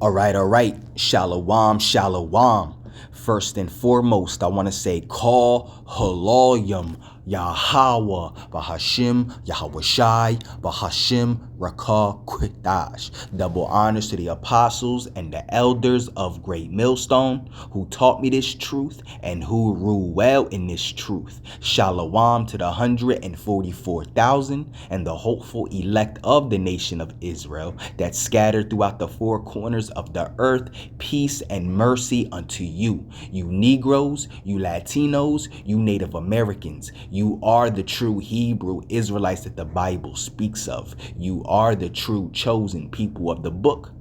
All right. Shalom, shalom. First and foremost, I want to say call haloyam Yahweh Bahashim Yahweh Shai Bahashim Rakah Quitash. Double honors to the apostles and the elders of Great Millstone who taught me this truth and who rule well in this truth. Shalom to the 144,000 and the hopeful elect of the nation of Israel that scattered throughout the four corners of the earth. Peace and mercy unto you. You Negroes, you Latinos, you Native Americans. You are the true Hebrew Israelites that the Bible speaks of. You are the true chosen people of the book.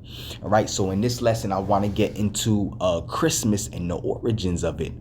All right, so in this lesson, I want to get into Christmas and the origins of it.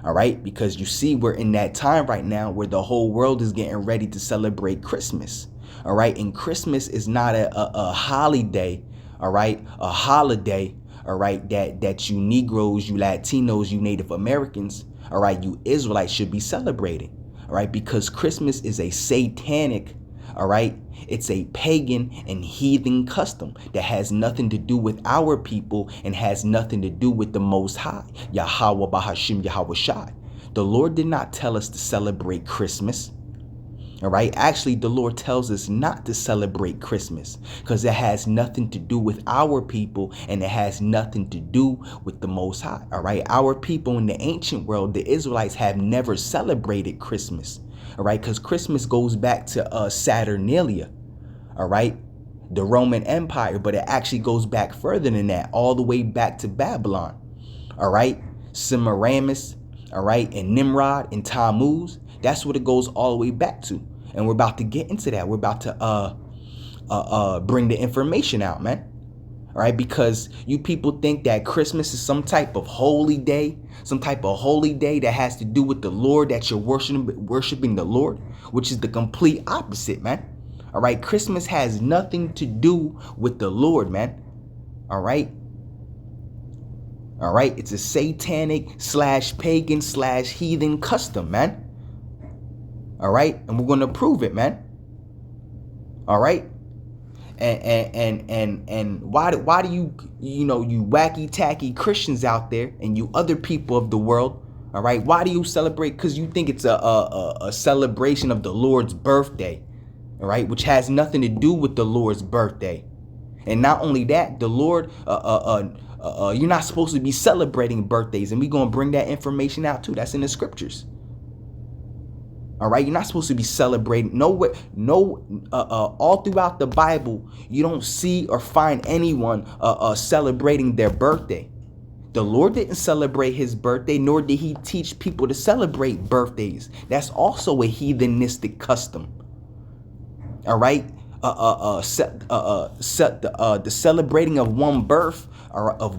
All right, because you see, we're in that time right now where the whole world is getting ready to celebrate Christmas. All right, and Christmas is not a holiday. All right, a holiday. All right, that you Negroes, you Latinos, you Native Americans, all right, you Israelites should be celebrating. All right, because Christmas is a satanic, all right, it's a pagan and heathen custom that has nothing to do with our people and has nothing to do with the Most High, Yahweh Bahashim Yahweh Shai. The Lord did not tell us to celebrate Christmas. All right. Actually, the Lord tells us not to celebrate Christmas because it has nothing to do with our people and it has nothing to do with the Most High. All right. Our people in the ancient world, the Israelites, have never celebrated Christmas. All right. Because Christmas goes back to Saturnalia. All right. The Roman Empire. But it actually goes back further than that, all the way back to Babylon. All right. Semiramis. All right. And Nimrod and Tammuz. That's what it goes all the way back to. And we're about to get into that. We're about to bring the information out, man. All right, because you people think that Christmas is some type of holy day, that has to do with the Lord, that you're worshiping the Lord, which is the complete opposite, man. All right, Christmas has nothing to do with the Lord, man. All right. All right, it's a satanic / pagan / heathen custom, man. All right, and we're gonna prove it, man. All right, and why do you wacky tacky Christians out there and you other people of the world? All right, why do you celebrate? Because you think it's a celebration of the Lord's birthday, all right, which has nothing to do with the Lord's birthday. And not only that, the Lord, you're not supposed to be celebrating birthdays, and we're gonna bring that information out too. That's in the scriptures. All right, you're not supposed to be celebrating. All throughout the Bible, you don't see or find anyone celebrating their birthday. The Lord didn't celebrate his birthday, nor did he teach people to celebrate birthdays. That's also a heathenistic custom. All right, the celebrating of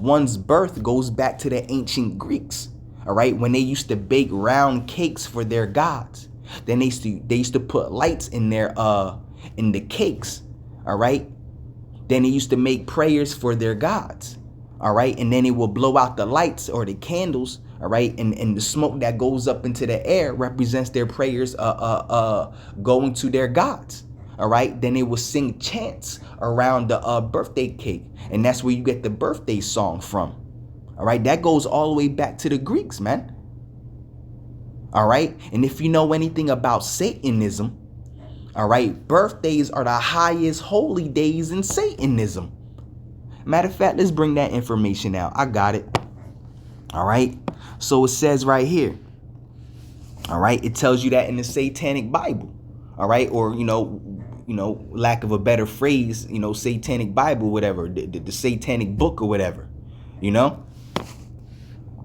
one's birth goes back to the ancient Greeks. All right, when they used to bake round cakes for their gods. Then they used to put lights in their in the cakes. All right. Then they used to make prayers for their gods. All right. And then it will blow out the lights or the candles. All right. And the smoke that goes up into the air represents their prayers going to their gods. All right. Then they will sing chants around the birthday cake. And that's where you get the birthday song from. All right. That goes all the way back to the Greeks, man. All right. And if you know anything about Satanism, all right, birthdays are the highest holy days in Satanism. Matter of fact, let's bring that information out. I got it. All right. So it says right here. All right. It tells you that in the Satanic Bible. All right. Or, lack of a better phrase, Satanic Bible, whatever, the Satanic book or whatever,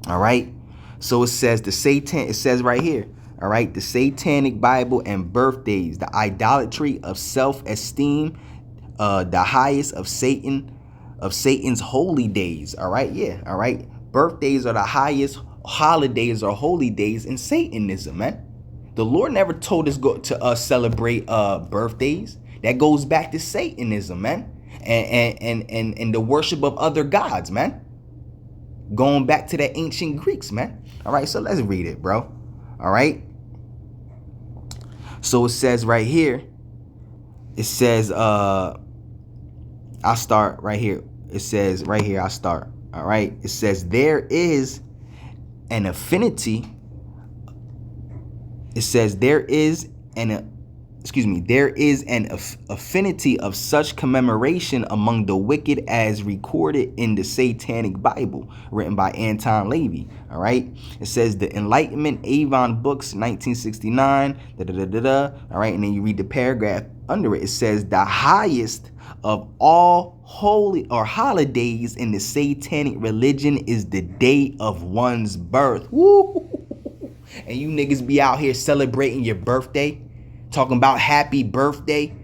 All right. So it says right here, all right, the Satanic Bible and birthdays, the idolatry of self-esteem, the highest of Satan's holy days. All right, yeah, all right. Birthdays are the highest holidays or holy days in Satanism, man. The Lord never told us to celebrate birthdays. That goes back to Satanism, man, and the worship of other gods, man. Going back to the ancient Greeks, man. All right, so let's read it, bro. All right. So it says right here, it says, I'll start right here. It says right here, I'll start. All right. It says there is an affinity. It says there is an affinity of such commemoration among the wicked as recorded in the Satanic Bible, written by Anton LaVey. All right. It says the Enlightenment Avon Books, 1969. All right. And then you read the paragraph under it. It says the highest of all holy or holidays in the Satanic religion is the day of one's birth. Woo! And you niggas be out here celebrating your birthday, talking about happy birthday.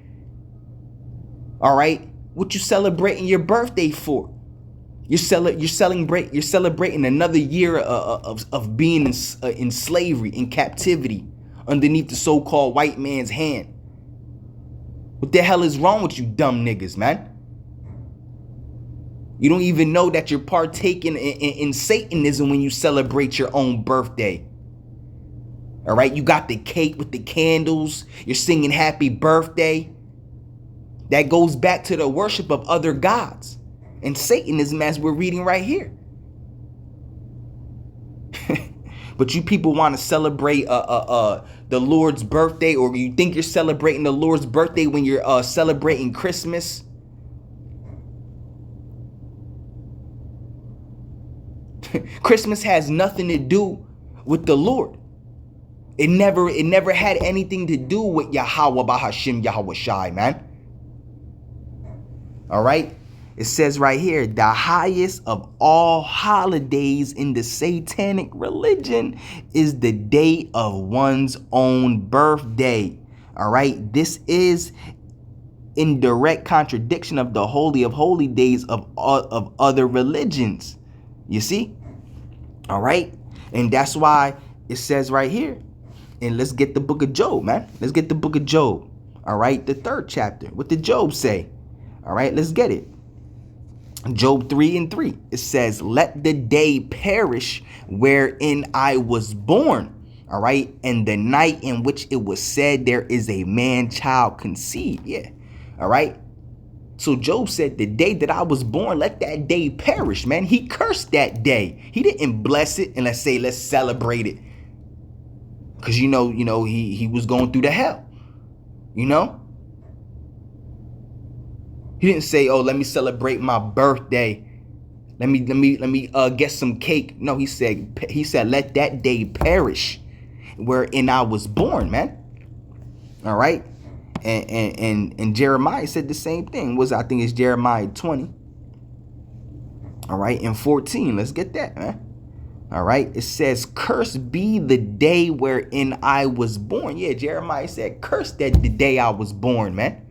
All right, what you celebrating your birthday for? You're celebrating another year of being in slavery, in captivity, underneath the so-called white man's hand. What the hell is wrong with you dumb niggas, man? You don't even know that you're partaking in Satanism when you celebrate your own birthday. All right, you got the cake with the candles. You're singing happy birthday. That goes back to the worship of other gods and Satanism, as we're reading right here. But you people want to celebrate the Lord's birthday, or you think you're celebrating the Lord's birthday when you're celebrating Christmas. Christmas has nothing to do with the Lord. It never had anything to do with Yahweh Bahashim Yahweh Shai, man. All right. It says right here, the highest of all holidays in the Satanic religion is the day of one's own birthday. All right. This is in direct contradiction of the holy of holy days of other religions. You see? All right. And that's why it says right here. And let's get the book of Job, man. Let's get the book of Job. All right. The 3rd chapter. What did Job say? All right. Let's get it. Job 3:3. It says, let the day perish wherein I was born. All right. And the night in which it was said there is a man child conceived. Yeah. All right. So Job said, the day that I was born, let that day perish, man. He cursed that day. He didn't bless it. And let's celebrate it. Because, you know, he was going through the hell, you know. He didn't say, oh, let me celebrate my birthday. Let me get some cake. No, he said, let that day perish wherein I was born, man. All right. And Jeremiah said the same thing. I think it's Jeremiah 20. All right. And 14. Let's get that, man. All right. It says, cursed be the day wherein I was born. Yeah, Jeremiah said, cursed that the day I was born, man.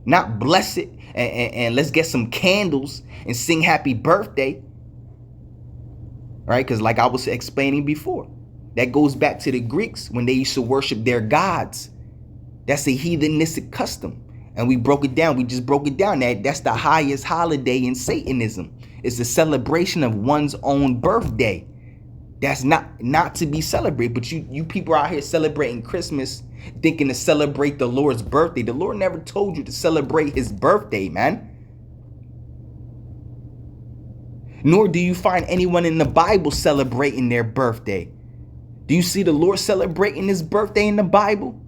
Not bless it and let's get some candles and sing happy birthday. Right? Because like I was explaining before, that goes back to the Greeks when they used to worship their gods. That's a heathenistic custom. And we broke it down. We just broke it down. That's the highest holiday in Satanism. It's the celebration of one's own birthday. That's not to be celebrated. But you people are out here celebrating Christmas, thinking to celebrate the Lord's birthday. The Lord never told you to celebrate his birthday, man. Nor do you find anyone in the Bible celebrating their birthday. Do you see the Lord celebrating his birthday in the Bible?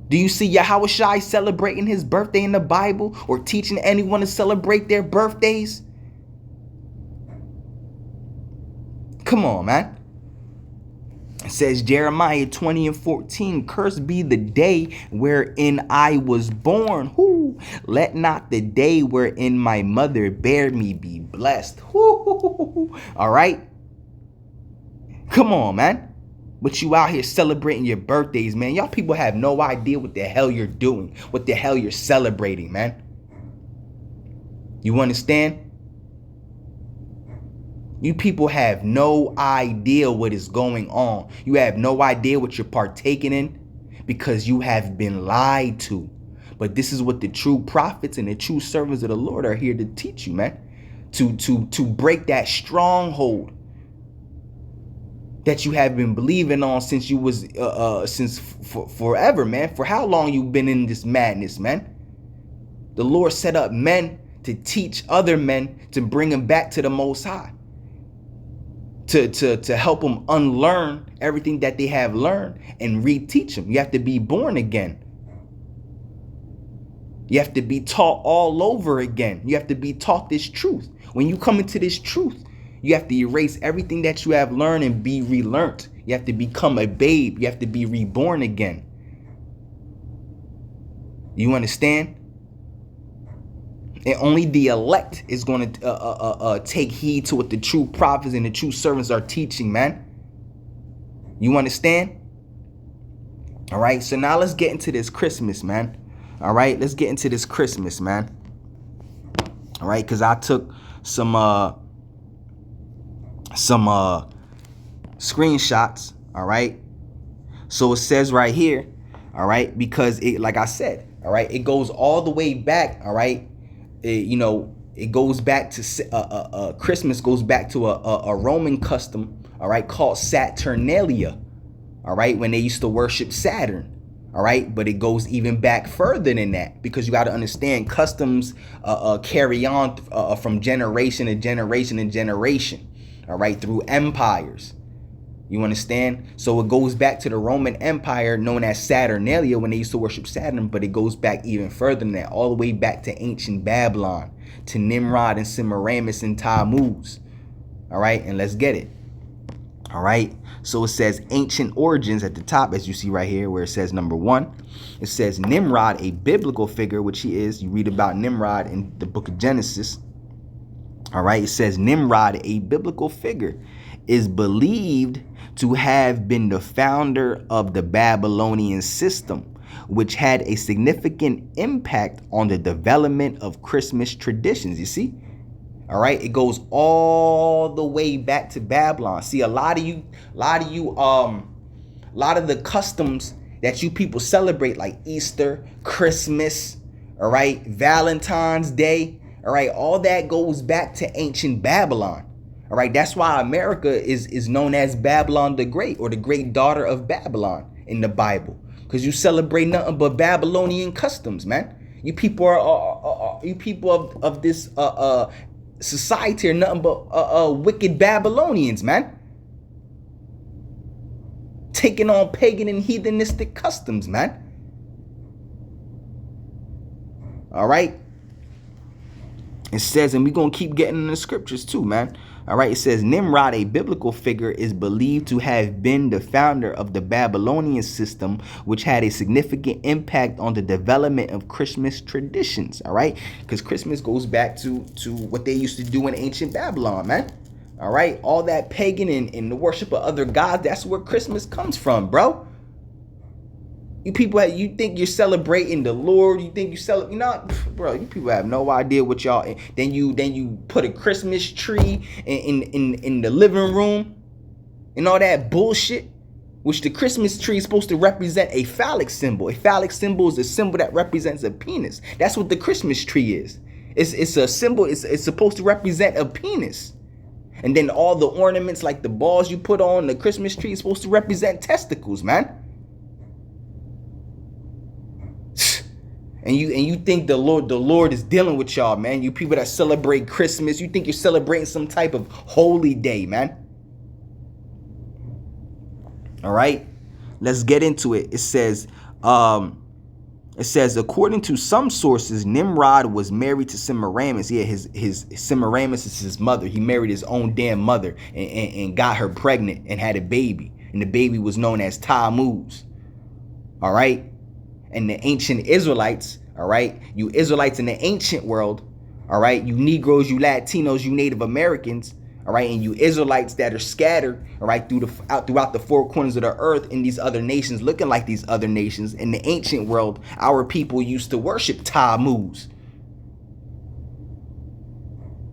Do you see Yahweh Shai celebrating his birthday in the Bible, or teaching anyone to celebrate their birthdays? Come on, man. It says Jeremiah 20:14, cursed be the day wherein I was born. Whoo. Let not the day wherein my mother bare me be blessed. Whoo. All right. Come on, man. But you out here celebrating your birthdays, man. Y'all people have no idea what the hell you're doing, what the hell you're celebrating, man. You understand? You people have no idea what is going on. You have no idea what you're partaking in because you have been lied to. But this is what the true prophets and the true servants of the Lord are here to teach you, man. To break that stronghold that you have been believing on since you was forever, man. For how long you been in this madness, man? The Lord set up men to teach other men, to bring them back to the Most High, to help them unlearn everything that they have learned and reteach them. You have to be born again. You have to be taught all over again. You have to be taught this truth. When you come into this truth, you have to erase everything that you have learned and be relearned. You have to become a babe. You have to be reborn again. You understand? And only the elect is going to take heed to what the true prophets and the true servants are teaching, man. You understand? All right. So now let's get into this Christmas, man. All right. Let's get into this Christmas, man. All right. Because I took some screenshots. All right. So it says right here. All right. Because it, like I said, all right, it goes all the way back. All right. It goes back to Christmas goes back to a Roman custom, all right, called Saturnalia, all right, when they used to worship Saturn, all right, but it goes even back further than that, because you got to understand customs carry on from generation to generation and generation, all right, through empires. You understand? So it goes back to the Roman Empire known as Saturnalia when they used to worship Saturn, but it goes back even further than that, all the way back to ancient Babylon, to Nimrod and Semiramis and Tammuz. All right, and let's get it. All right, so it says ancient origins at the top, as you see right here, where it says number 1. It says Nimrod, a biblical figure, which he is. You read about Nimrod in the book of Genesis. All right, it says Nimrod, a biblical figure, is believed to have been the founder of the Babylonian system, which had a significant impact on the development of Christmas traditions. You see? All right, it goes all the way back to Babylon. See, a lot of the customs that you people celebrate, like Easter, Christmas, all right, Valentine's Day, all right, all that goes back to ancient Babylon. All right, that's why America is known as Babylon the Great, or the great daughter of Babylon in the Bible, because you celebrate nothing but Babylonian customs, man. You people are you people of this society are nothing but wicked Babylonians, man. Taking on pagan and heathenistic customs, man. All right. It says, and we're going to keep getting in the scriptures too, man. All right, it says Nimrod, a biblical figure, is believed to have been the founder of the Babylonian system, which had a significant impact on the development of Christmas traditions. All right, because Christmas goes back to what they used to do in ancient Babylon, man. All right, all that pagan and the worship of other gods, that's where Christmas comes from, bro. You people, you think you're celebrating the Lord? You think you celebrate? Bro. You people have no idea what y'all. Then you put a Christmas tree in the living room, and all that bullshit. Which the Christmas tree is supposed to represent a phallic symbol. A phallic symbol is a symbol that represents a penis. That's what the Christmas tree is. It's a symbol. It's supposed to represent a penis. And then all the ornaments, like the balls you put on the Christmas tree, is supposed to represent testicles, man. And you think the Lord is dealing with y'all, man. You people that celebrate Christmas, you think you're celebrating some type of holy day, man. All right, let's get into it. It says, according to some sources, Nimrod was married to Semiramis. Yeah, his Semiramis is his mother. He married his own damn mother and got her pregnant and had a baby. And the baby was known as Tammuz. All right. And the ancient Israelites, all right, you Israelites in the ancient world, all right, you Negroes, you Latinos, you Native Americans, all right, and you Israelites that are scattered, all right, throughout the four corners of the earth in these other nations, looking like these other nations. In the ancient world, our people used to worship Tammuz.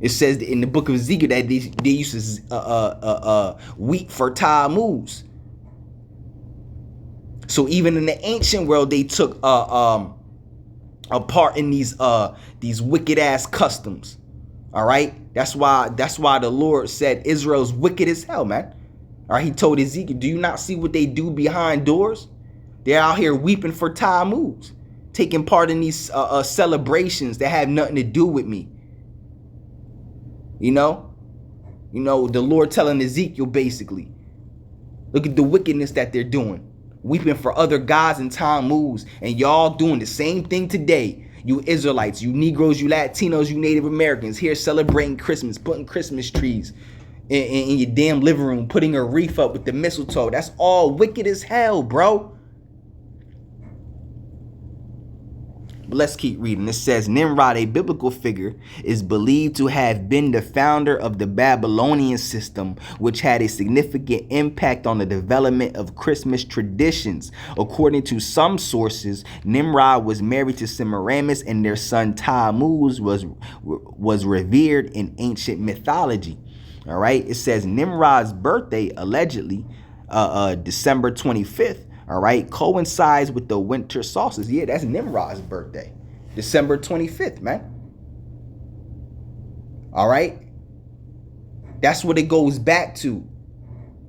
It says in the book of Ezekiel that they used to weep for Tammuz. So even in the ancient world, they took a part in these wicked ass customs. All right, that's why the Lord said Israel's wicked as hell, man. All right, he told Ezekiel, do you not see what they do behind doors? They're out here weeping for Tammuz, taking part in these celebrations that have nothing to do with me. You know, the Lord telling Ezekiel basically, look at the wickedness that they're doing, weeping for other gods and time moves, and y'all doing the same thing today. You Israelites, you Negroes, you Latinos, you Native Americans here celebrating Christmas, putting Christmas trees in your damn living room, putting a wreath up with the mistletoe. That's all wicked as hell, bro. But let's keep reading. It says, Nimrod, a biblical figure, is believed to have been the founder of the Babylonian system, which had a significant impact on the development of Christmas traditions. According to some sources, Nimrod was married to Semiramis, and their son Tammuz was revered in ancient mythology. All right. It says Nimrod's birthday, allegedly, December 25th, all right, coincides with the winter solstice. Yeah, that's Nimrod's birthday, December 25th, man. All right. That's what it goes back to.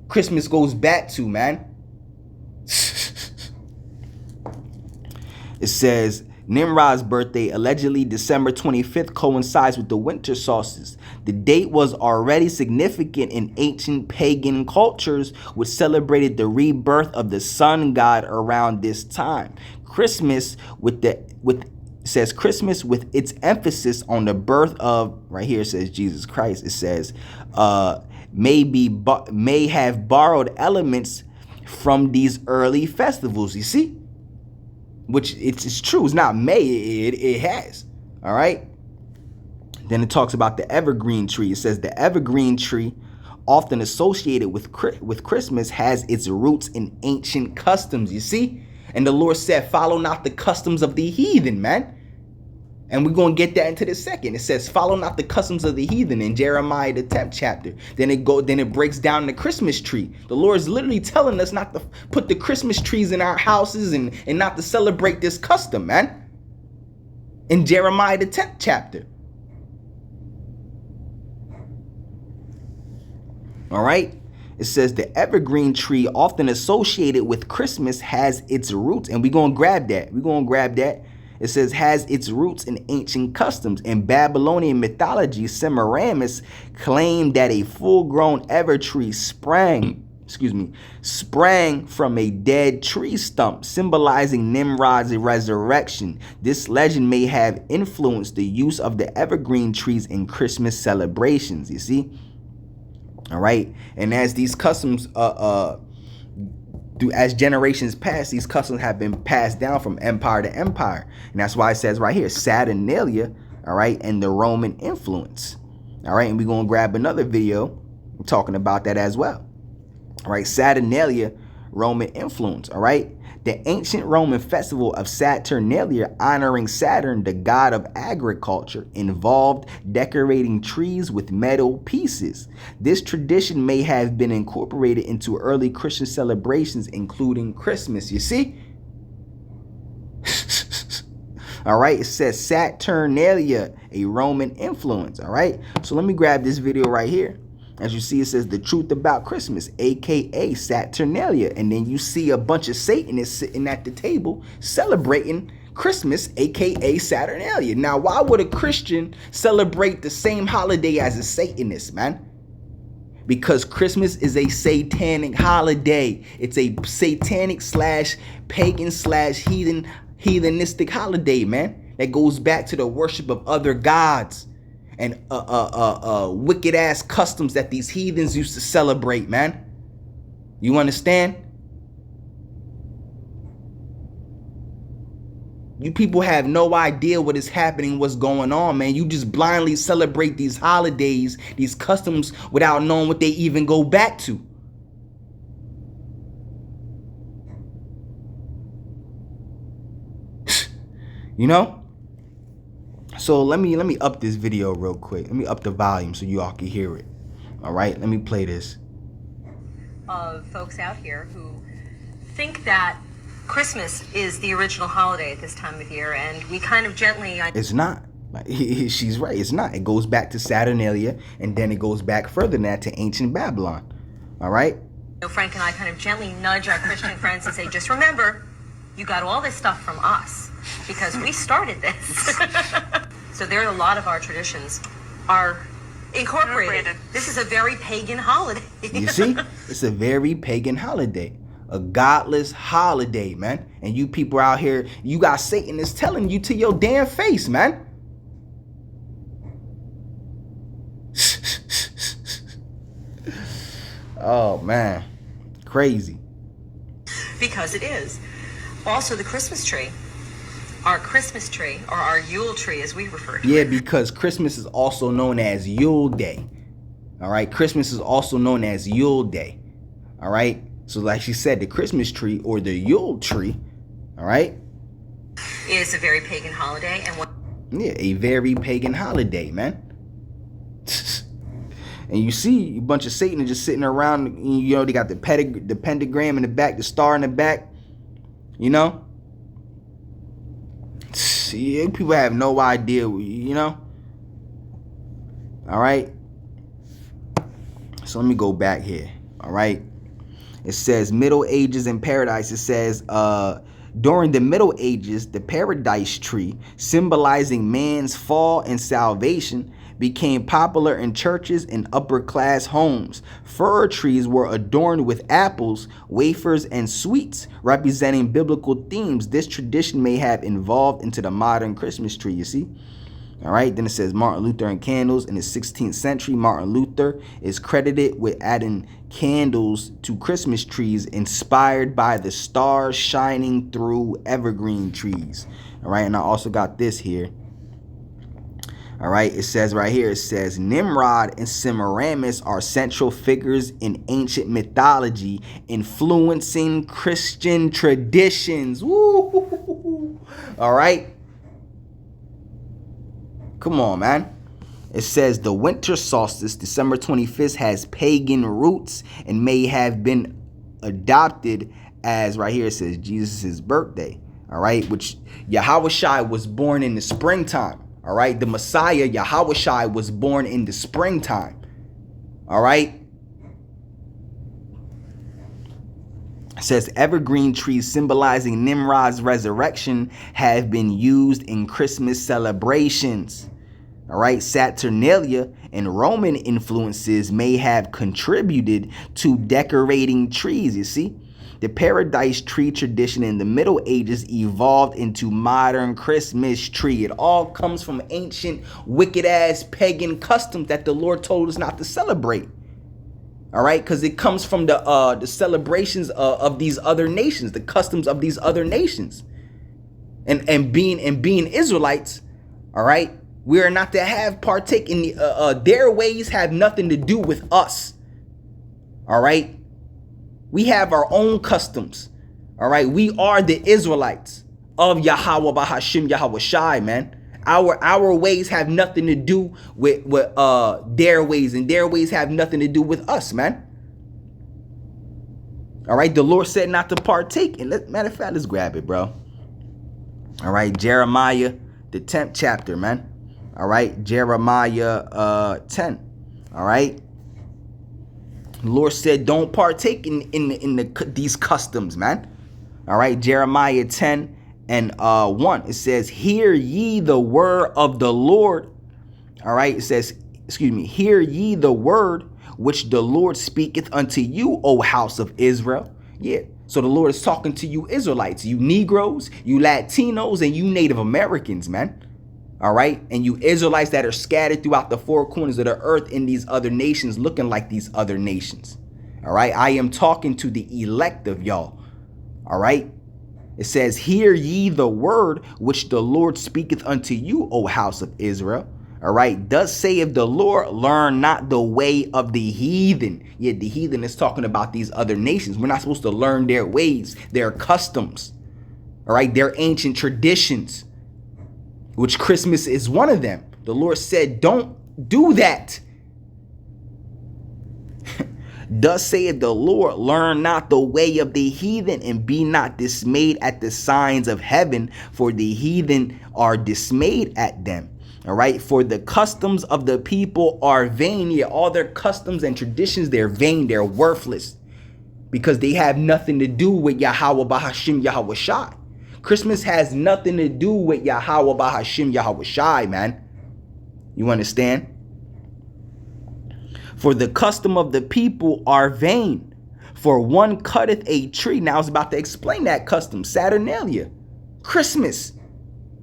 Christmas goes back to, man. It says Nimrod's birthday, allegedly December 25th, coincides with the winter solstice. The date was already significant in ancient pagan cultures, which celebrated the rebirth of the sun god around this time. Christmas with its emphasis on the birth of, right here it says Jesus Christ. It says may have borrowed elements from these early festivals. You see? Which it's true. It's not may. It has. All right. Then it talks about the evergreen tree. It says the evergreen tree, often associated with Christmas, has its roots in ancient customs. You see? And the Lord said, follow not the customs of the heathen, man. And we're going to get that into the second. It says, follow not the customs of the heathen in Jeremiah, the 10th chapter. Then it breaks down the Christmas tree. The Lord is literally telling us not to put the Christmas trees in our houses and not to celebrate this custom, man. In Jeremiah, the 10th chapter. All right. It says the evergreen tree, often associated with Christmas, has its roots. And we're going to grab that. It says has its roots in ancient customs. In Babylonian mythology, Semiramis claimed that a full-grown evertree sprang from a dead tree stump, symbolizing Nimrod's resurrection. This legend may have influenced the use of the evergreen trees in Christmas celebrations, you see? All right. And as these customs as generations pass, these customs have been passed down from empire to empire. And that's why it says right here, Saturnalia, all right, and the Roman influence. All right, and we're going to grab another video talking about that as well. All right, Saturnalia, Roman influence, all right. The ancient Roman festival of Saturnalia, honoring Saturn, the god of agriculture, involved decorating trees with metal pieces. This tradition may have been incorporated into early Christian celebrations, including Christmas. You see? All right, it says Saturnalia, a Roman influence. All right, so let me grab this video right here. As you see, it says the truth about Christmas, aka Saturnalia. And then you see a bunch of Satanists sitting at the table celebrating Christmas, aka Saturnalia. Now, why would a Christian celebrate the same holiday as a Satanist, man? Because Christmas is a satanic holiday. It's a satanic / pagan / heathenistic holiday, man. That goes back to the worship of other gods and wicked ass customs that these heathens used to celebrate, man. You understand? You people have no idea what is happening, what's going on, man. You just blindly celebrate these holidays, these customs, without knowing what they even go back to. You know? So let me up this video real quick. Let me up the volume so you all can hear it. All right, let me play this. Of folks out here who think that Christmas is the original holiday at this time of year, and we kind of gently... It's not. She's right. It's not. It goes back to Saturnalia, and then it goes back further than that to ancient Babylon. All right? Frank and I kind of gently nudge our Christian friends and say, just remember, you got all this stuff from us because we started this. So there are a lot of our traditions are Incorporated. This is a very pagan holiday. You see? It's a very pagan holiday. A godless holiday, man. And you people out here, you got Satan is telling you to your damn face, man. Oh, man. Crazy. Because it is. Also, the Christmas tree. Our Christmas tree, or our Yule tree as we refer to it. Yeah, because Christmas is also known as Yule Day. All right? Christmas is also known as Yule Day. All right? So like she said, the Christmas tree or the Yule tree, all right? Is a very pagan holiday. And what? Yeah, a very pagan holiday, man. And you see a bunch of Satan just sitting around, you know, they got the pentagram in the back, the star in the back, you know? See, people have no idea, you know? All right? So let me go back here, all right? It says Middle Ages and Paradise. It says, during the Middle Ages, the paradise tree, symbolizing man's fall and salvation, became popular in churches and upper-class homes. Fir trees were adorned with apples, wafers, and sweets, representing biblical themes. This tradition may have evolved into the modern Christmas tree, you see? All right, then it says Martin Luther and candles. In the 16th century, Martin Luther is credited with adding candles to Christmas trees inspired by the stars shining through evergreen trees. All right, and I also got this here. All right, it says right here, it says Nimrod and Semiramis are central figures in ancient mythology, influencing Christian traditions. Woo! All right. Come on, man. It says the winter solstice, December 25th, has pagan roots and may have been adopted as, right here it says, Jesus' birthday. All right, which Yahushua was born in the springtime. All right, the Messiah, Yahushua, was born in the springtime. All right. It says evergreen trees symbolizing Nimrod's resurrection have been used in Christmas celebrations. All right, Saturnalia and Roman influences may have contributed to decorating trees, you see. The paradise tree tradition in the Middle Ages evolved into modern Christmas tree. It all comes from ancient, wicked-ass pagan customs that the Lord told us not to celebrate. All right, because it comes from the celebrations of these other nations, the customs of these other nations, and being Israelites. All right, we are not to have partake in their ways. Have nothing to do with us. All right, we have our own customs. All right, we are the Israelites of Yahweh Bahashim Yahushai, man. Our ways have nothing to do with their ways, and their ways have nothing to do with us, man. All right, the Lord said not to partake. And matter of fact, let's grab it, bro. All right, Jeremiah, the 10th chapter, man. All right, Jeremiah 10. All right. The Lord said don't partake in these customs, man. All right, Jeremiah 10 and 1. It says, hear ye the word of the Lord. All right, it says, hear ye the word which the Lord speaketh unto you, O house of Israel. Yeah, so the Lord is talking to you Israelites, you Negroes, you Latinos, and you Native Americans, man. All right, and you Israelites that are scattered throughout the four corners of the earth in these other nations, looking like these other nations. All right, I am talking to the elect of y'all. All right, it says, hear ye the word which the Lord speaketh unto you, O house of Israel. All right, thus saith the Lord, learn not the way of the heathen. Yeah, the heathen is talking about these other nations. We're not supposed to learn their ways, their customs. All right, their ancient traditions, which Christmas is one of them. The Lord said, don't do that. Thus saith the Lord, learn not the way of the heathen, and be not dismayed at the signs of heaven, for the heathen are dismayed at them. All right, for the customs of the people are vain. Yeah, all their customs and traditions, they're vain, they're worthless, because they have nothing to do with Yahweh Bahashim Yahushai. Christmas has nothing to do with Yahweh Bahashim Yahushai, man. You understand? For the custom of the people are vain. For one cutteth a tree. Now I was about to explain that custom. Saturnalia. Christmas.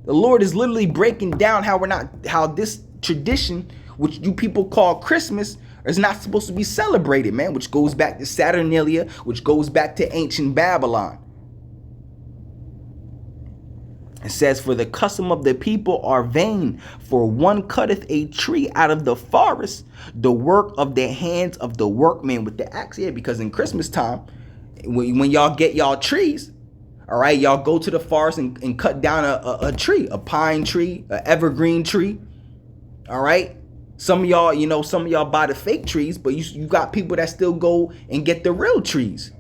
The Lord is literally breaking down how this tradition, which you people call Christmas, is not supposed to be celebrated, man, which goes back to Saturnalia, which goes back to ancient Babylon. It says, for the custom of the people are vain, for one cutteth a tree out of the forest, the work of the hands of the workmen with the axe. Yeah, because in Christmas time, when y'all get y'all trees, all right, y'all go to the forest and cut down a tree, a pine tree, an evergreen tree. All right. Some of y'all buy the fake trees, but you got people that still go and get the real trees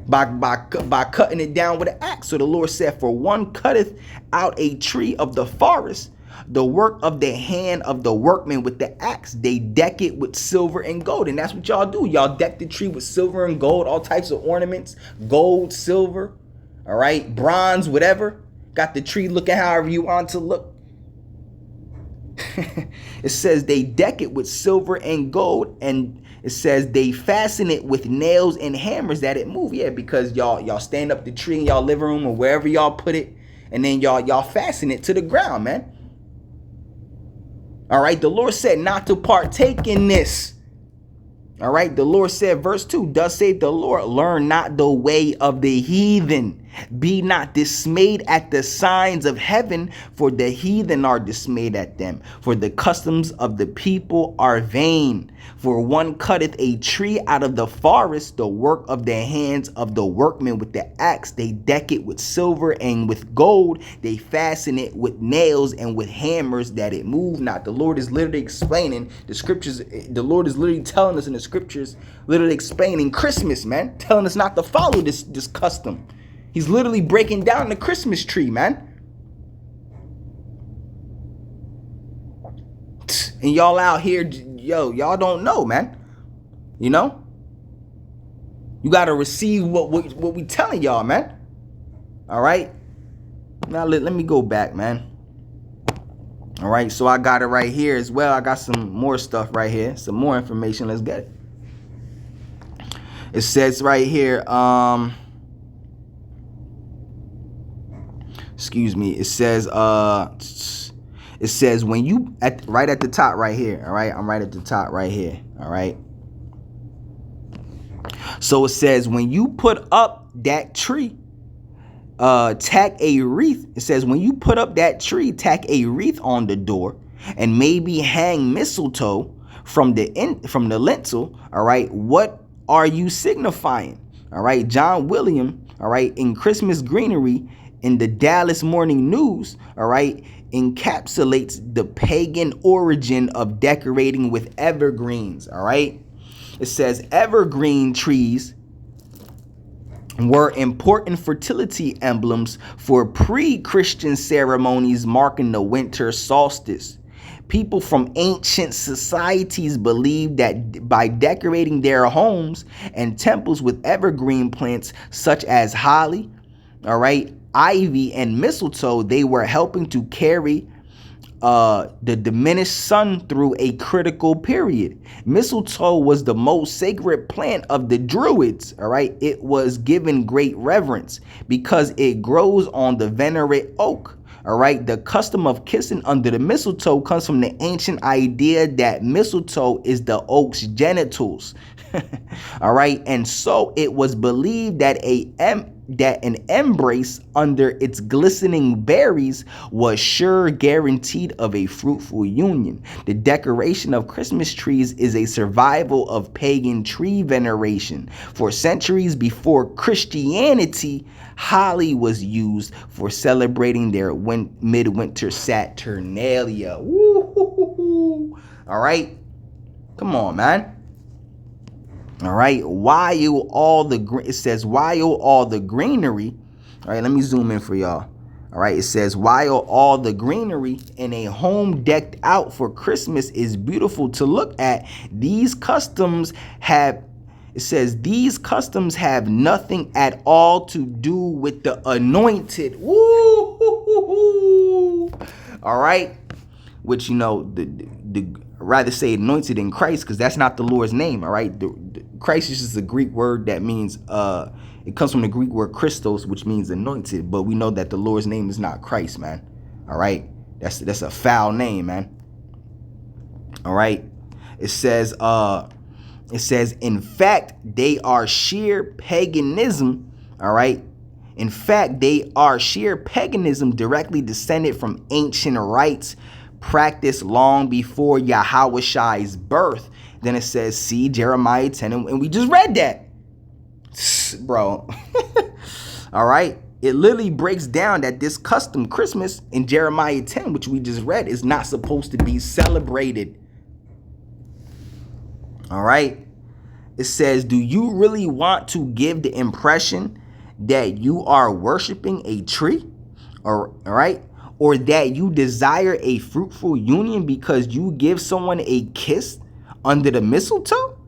by cutting it down with an axe. So the Lord said, for one cutteth out a tree of the forest, the work of the hand of the workman with the axe. They deck it with silver and gold. And that's what y'all do. Y'all deck the tree with silver and gold, all types of ornaments, gold, silver, all right, bronze, whatever. Got the tree looking however you want to look. It says they deck it with silver and gold, and it says they fasten it with nails and hammers that it move. Yeah, because y'all stand up the tree in y'all living room or wherever y'all put it, and then y'all fasten it to the ground, man. All right, the Lord said not to partake in this. All right, the Lord said, verse 2, thus saith the Lord, learn not the way of the heathen. Be not dismayed at the signs of heaven, for the heathen are dismayed at them. For the customs of the people are vain. For one cutteth a tree out of the forest, the work of the hands of the workmen with the axe. They deck it with silver and with gold. They fasten it with nails and with hammers that it move not. The Lord is literally explaining the scriptures. The Lord is literally telling us in the scriptures, literally explaining Christmas, man. Telling us not to follow this custom. He's literally breaking down the Christmas tree, man. And y'all out here, y'all don't know, man. You know? You got to receive what we telling y'all, man. All right? Now, let me go back, man. All right? So I got it right here as well. I got some more stuff right here. Some more information. Let's get it. It says right here, excuse me. It says when you right at the top right here. All right, I'm right at the top right here. All right. So it says when you put up that tree, tack a wreath. It says when you put up that tree, tack a wreath on the door, and maybe hang mistletoe from the lintel. All right. What are you signifying? All right. John William. All right. In Christmas Greenery, in the Dallas Morning News, all right, encapsulates the pagan origin of decorating with evergreens, all right? It says evergreen trees were important fertility emblems for pre-Christian ceremonies marking the winter solstice. People from ancient societies believed that by decorating their homes and temples with evergreen plants such as holly, all right, ivy and mistletoe, they were helping to carry the diminished sun through a critical period. Mistletoe was the most sacred plant of the Druids, all right? It was given great reverence because it grows on the venerate oak, all right? The custom of kissing under the mistletoe comes from the ancient idea that mistletoe is the oak's genitals, all right? And so it was believed that an embrace under its glistening berries was sure guaranteed of a fruitful union. The decoration of Christmas trees is a survival of pagan tree veneration. For centuries before Christianity, holly was used for celebrating their midwinter Saturnalia. Woo-hoo-hoo-hoo. All right, come on, man. All right, it says while all the greenery, all right, let me zoom in for y'all. All right, it says while all the greenery in a home decked out for Christmas is beautiful to look at, these customs have nothing at all to do with the anointed. Woo! All right. which, you know, the rather say anointed in Christ, because that's not the Lord's name. All right, the Christ is just a Greek word that means it comes from the Greek word Christos, which means anointed. But we know that the Lord's name is not Christ, man. All right, that's a foul name, man. All right, it says in fact they are sheer paganism. All right. In fact, they are sheer paganism directly descended from ancient rites practiced long before Yahushai's birth. Then it says, see Jeremiah 10, and we just read that. Bro. All right. It literally breaks down that this custom Christmas in Jeremiah 10, which we just read, is not supposed to be celebrated. All right. It says, do you really want to give the impression that you are worshiping a tree, or all right, or that you desire a fruitful union because you give someone a kiss under the mistletoe?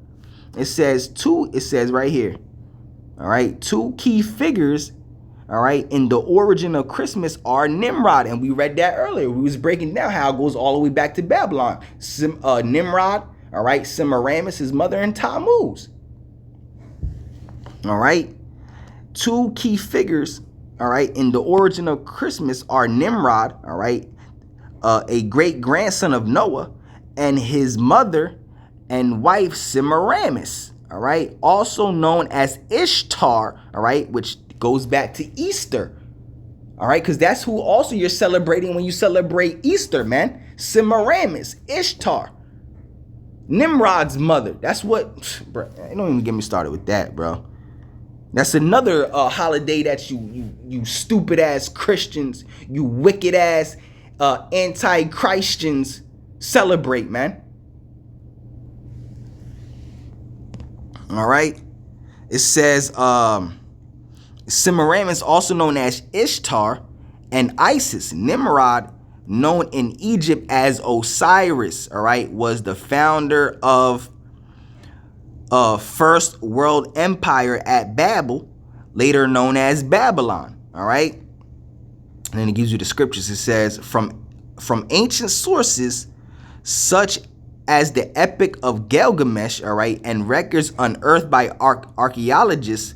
It says right here, all right, two key figures, all right, in the origin of Christmas are Nimrod, and we read that earlier. We was breaking down how it goes all the way back to Babylon. Nimrod, all right, Semiramis, his mother, and Tammuz. All right. Two key figures, all right, in the origin of Christmas are Nimrod, all right, a great grandson of Noah, and his mother and wife Semiramis, all right, also known as Ishtar, all right, which goes back to Easter, all right, because that's who also you're celebrating when you celebrate Easter, man. Semiramis, Ishtar, Nimrod's mother. That's what, bro. Don't even get me started with that, bro. That's another holiday that you stupid ass Christians, you wicked ass anti-Christians celebrate, man. All right. It says Semiramis, also known as Ishtar, and Isis. Nimrod, known in Egypt as Osiris, all right, was the founder of First World Empire at Babel, later known as Babylon. All right. And then it gives you the scriptures. It says from ancient sources such as the Epic of Gilgamesh, all right, and records unearthed by archaeologists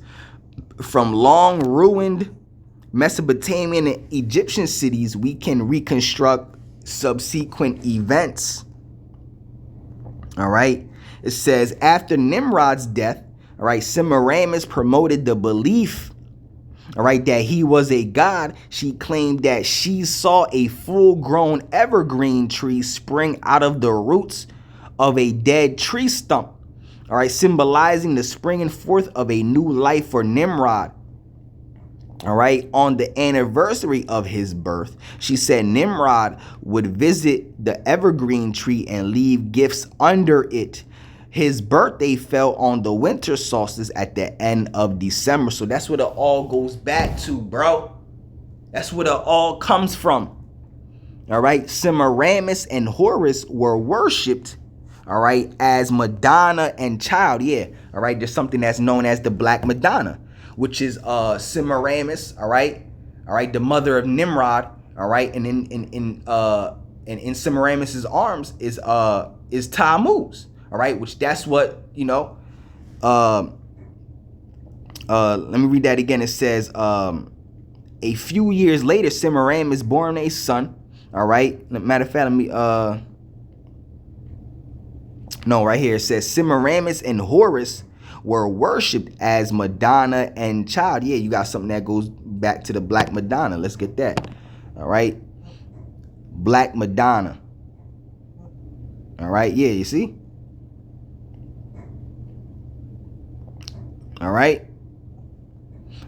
from long ruined Mesopotamian and Egyptian cities, we can reconstruct subsequent events. All right. It says, after Nimrod's death, all right, Semiramis promoted the belief, all right, that he was a god. She claimed that she saw a full-grown evergreen tree spring out of the roots of a dead tree stump, all right, symbolizing the springing forth of a new life for Nimrod. All right, on the anniversary of his birth, she said Nimrod would visit the evergreen tree and leave gifts under it. His birthday fell on the winter solstice at the end of December. So that's what it all goes back to, bro. That's what it all comes from. All right. Semiramis and Horus were worshipped, all right, as Madonna and Child. Yeah. All right. There's something that's known as the Black Madonna, which is Semiramis. All right. All right. The mother of Nimrod. All right. And in Semiramis's arms is Tammuz. All right, which that's what, you know, let me read that again. It says, a few years later, Semiramis born a son. All right. Matter of fact, let me, no, right here. It says Semiramis and Horus were worshipped as Madonna and Child. Yeah, you got something that goes back to the Black Madonna. Let's get that. All right. Black Madonna. All right. Yeah, you see? All right.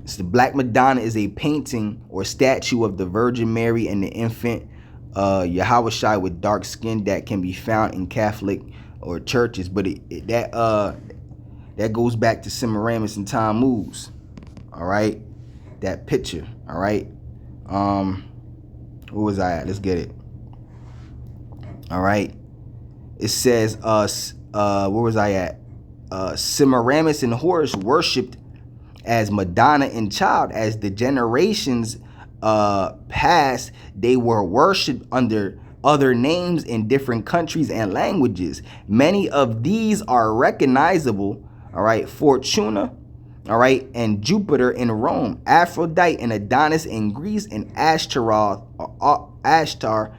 So the Black Madonna is a painting or statue of the Virgin Mary and the infant Yahushua with dark skin that can be found in Catholic or churches, but that goes back to Semiramis and Tammuz. All right, that picture. All right, where was I at? Let's get it. All right, it says where was I at? Semiramis and Horus worshipped as Madonna and Child. As the generations passed, they were worshipped under other names in different countries and languages. Many of these are recognizable, all right, Fortuna, all right, and Jupiter in Rome, Aphrodite and Adonis in Greece, and Ashtaroth or Ashtar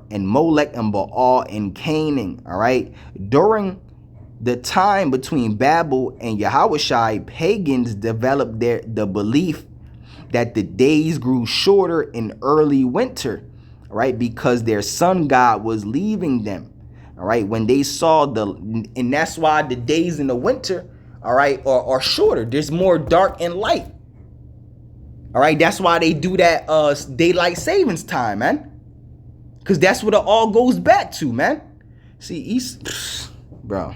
and Molech and Baal in Canaan, all right. During the time between Babel and Yahushai, pagans developed the belief that the days grew shorter in early winter, right, because their sun god was leaving them, all right, when they saw and that's why the days in the winter, all right, are shorter. There's more dark and light, all right. That's why they do that daylight savings time, man, because that's what it all goes back to, man. See, bro,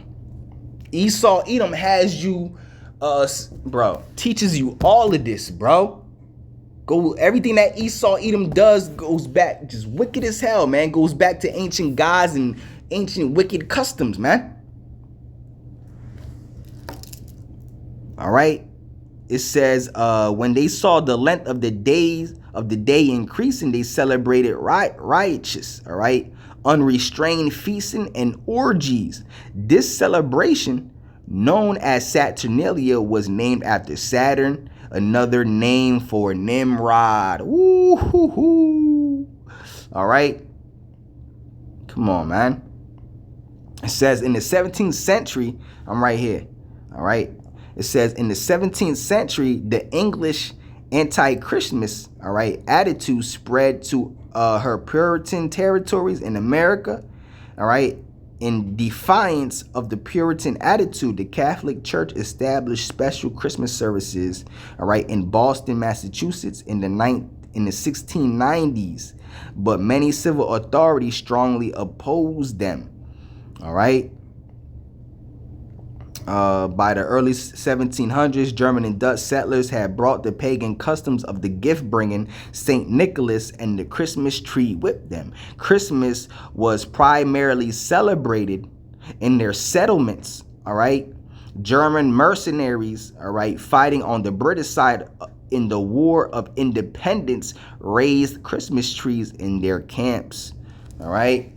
Esau Edom has you, bro, teaches you all of this, bro. Everything that Esau Edom does goes back, just wicked as hell, man. Goes back to ancient gods and ancient wicked customs, man. All right. It says, when they saw the length of the day increasing, they celebrated riotous, all right, unrestrained feasting and orgies. This celebration, known as Saturnalia, was named after Saturn, another name for Nimrod. Woo-hoo-hoo. All right. Come on, man. It says in the 17th century, I'm right here. All right. It says in the 17th century, the English anti-Christmas, all right, attitude spread to her Puritan territories in America. All right. In defiance of the Puritan attitude, the Catholic Church established special Christmas services, all right, in Boston, Massachusetts in the 1690s, but many civil authorities strongly opposed them, all right. By the early 1700s, German and Dutch settlers had brought the pagan customs of the gift-bringing St. Nicholas and the Christmas tree with them. Christmas was primarily celebrated in their settlements, all right? German mercenaries, all right, fighting on the British side in the War of Independence, raised Christmas trees in their camps, all right?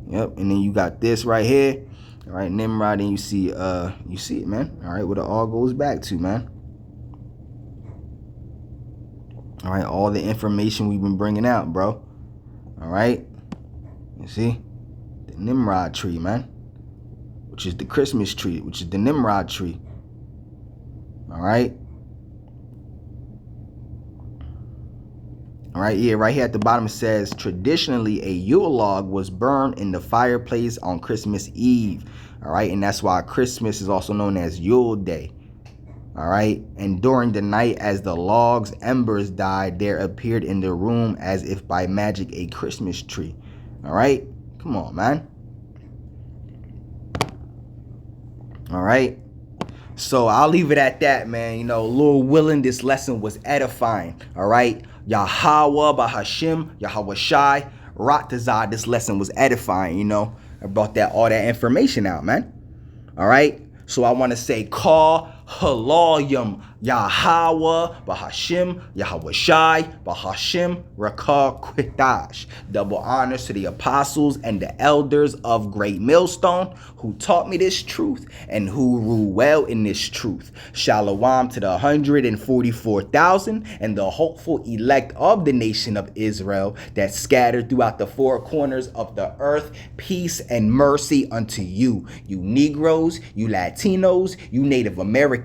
Yep, and then you got this right here, all right, Nimrod, and you see it, man, all right, what it all goes back to, man. All right, all the information we've been bringing out, bro. All right, you see the Nimrod tree, man, which is the Christmas tree, which is the Nimrod tree. All right. All right, yeah, right here at the bottom it says, traditionally a Yule log was burned in the fireplace on Christmas Eve. All right, and that's why Christmas is also known as Yule Day. All right, and during the night as the log's embers died, there appeared in the room as if by magic a Christmas tree. All right, come on, man. All right. So I'll leave it at that, man. You know, Lord willing, this lesson was edifying. All right. Yahweh, Bahashim, Yahweh Shai, Ratazah, this lesson was edifying, you know. I brought all that information out, man. All right. So I want to say, call Halalyum, Yahweh, Bahashim, Yahweh Shai, Bahashim, Rakah Quitash. Double honors to the apostles and the elders of Great Millstone who taught me this truth and who rule well in this truth. Shalom to the 144,000 and the hopeful elect of the nation of Israel that scattered throughout the four corners of the earth. Peace and mercy unto you, you Negroes, you Latinos, you Native Americans.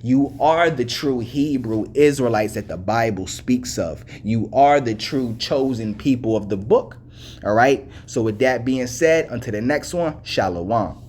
You are the true Hebrew Israelites that the Bible speaks of. You are the true chosen people of the book. All right. So with that being said, until the next one, Shalom.